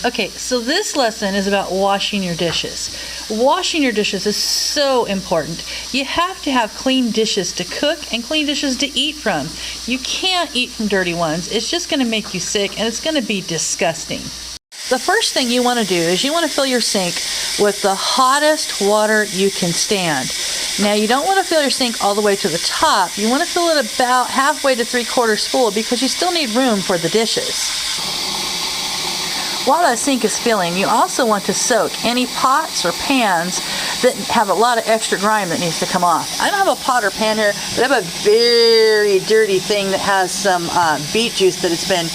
Okay, so this lesson is about washing your dishes. Washing your dishes is so important. You have to have clean dishes to cook and clean dishes to eat from. You can't eat from dirty ones. It's just going to make you sick and it's going to be disgusting. The first thing you want to do is you want to fill your sink with the hottest water you can stand. Now you don't want to fill your sink all the way to the top. You want to fill it about halfway to 3/4 full because you still need room for the dishes. While that sink is filling, you also want to soak any pots or pans that have a lot of extra grime that needs to come off. I don't have a pot or pan here, but I have a very dirty thing that has some beet juice that has been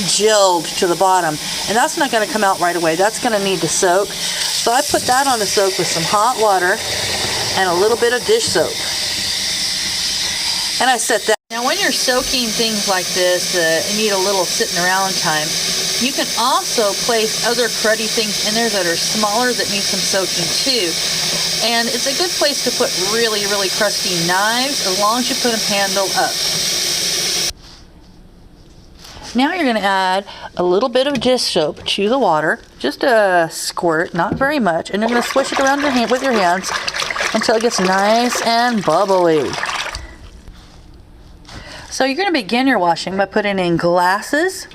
gelled to the bottom. And that's not going to come out right away. That's going to need to soak. So I put that on to soak with some hot water and a little bit of dish soap. And I set that. Now when you're soaking things like this, you need a little sitting around time. You can also place other cruddy things in there that are smaller that need some soaking too. And it's a good place to put really, really crusty knives as long as you put them handle up. Now you're going to add a little bit of dish soap to the water, just a squirt, not very much, and you're going to swish it around with your hands until it gets nice and bubbly. So you're going to begin your washing by putting in glasses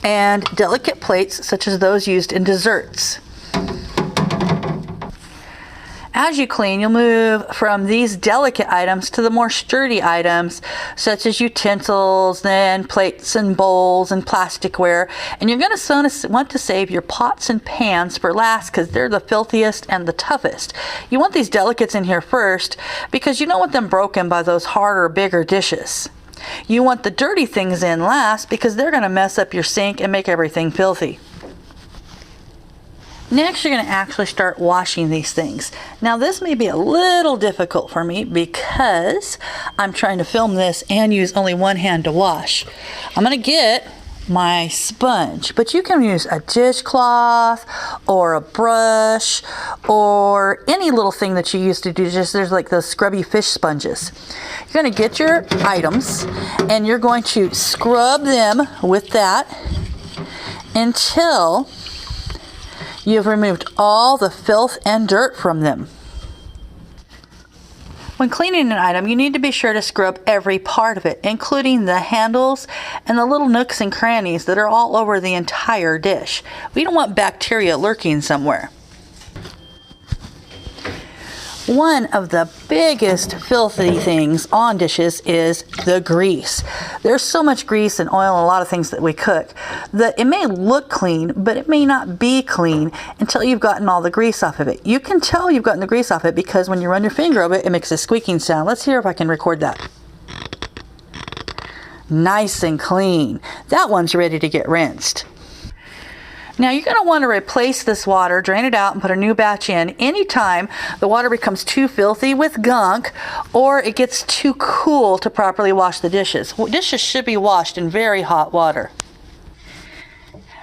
and delicate plates such as those used in desserts. As you clean, you'll move from these delicate items to the more sturdy items such as utensils, then plates and bowls and plasticware. And you're going to want to save your pots and pans for last because they're the filthiest and the toughest. You want these delicates in here first because you don't want them broken by those harder, bigger dishes. You want the dirty things in last because they're going to mess up your sink and make everything filthy. Next, you're going to actually start washing these things. Now, this may be a little difficult for me because I'm trying to film this and use only one hand to wash. I'm going to get my sponge, but you can use a dishcloth or a brush or any little thing that you use to do just there's like those scrubby fish sponges. You're going to get your items and you're going to scrub them with that until you've removed all the filth and dirt from them. When cleaning an item, you need to be sure to scrub every part of it, including the handles and the little nooks and crannies that are all over the entire dish. We don't want bacteria lurking somewhere. One of the biggest filthy things on dishes is the grease. There's so much grease and oil and a lot of things that we cook that it may look clean, but it may not be clean until you've gotten all the grease off of it. You can tell you've gotten the grease off it because when you run your finger over it, it makes a squeaking sound. Let's hear if I can record that. Nice and clean. That one's ready to get rinsed. Now you're going to want to replace this water, drain it out, and put a new batch in anytime the water becomes too filthy with gunk or it gets too cool to properly wash the dishes. Dishes should be washed in very hot water.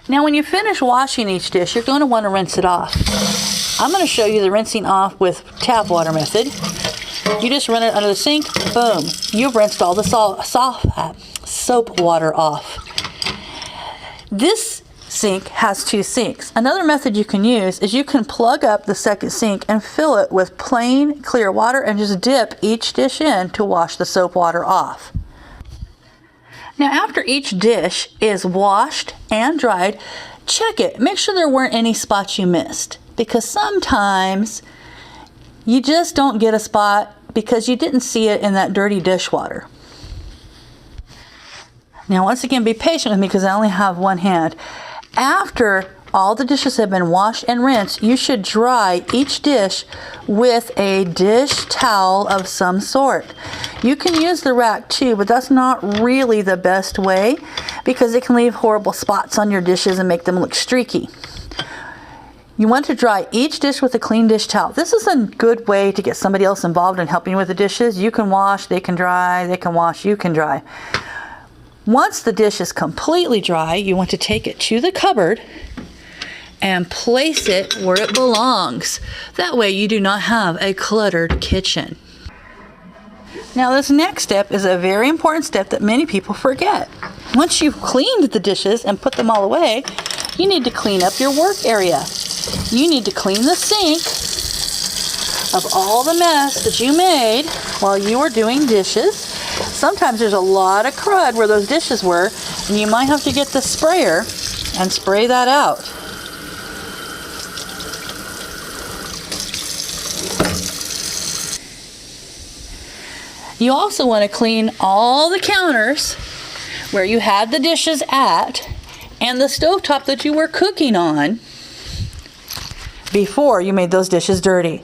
Now when you finish washing each dish, you're going to want to rinse it off. I'm going to show you the rinsing off with tap water method. You just run it under the sink, boom, you've rinsed all the soap water off. This sink has two sinks. Another method you can use is you can plug up the second sink and fill it with plain clear water and just dip each dish in to wash the soap water off. Now after each dish is washed and dried, check it. Make sure there weren't any spots you missed because sometimes you just don't get a spot because you didn't see it in that dirty dishwater. Now once again, be patient with me because I only have one hand. After all the dishes have been washed and rinsed, you should dry each dish with a dish towel of some sort. You can use the rack too, but that's not really the best way because it can leave horrible spots on your dishes and make them look streaky. You want to dry each dish with a clean dish towel. This is a good way to get somebody else involved in helping you with the dishes. You can wash, they can dry, they can wash, you can dry. Once the dish is completely dry, you want to take it to the cupboard and place it where it belongs. That way you do not have a cluttered kitchen. Now this next step is a very important step that many people forget. Once you've cleaned the dishes and put them all away, you need to clean up your work area. You need to clean the sink of all the mess that you made while you were doing dishes. Sometimes there's a lot of crud where those dishes were, and you might have to get the sprayer and spray that out. You also want to clean all the counters where you had the dishes at and the stovetop that you were cooking on before you made those dishes dirty.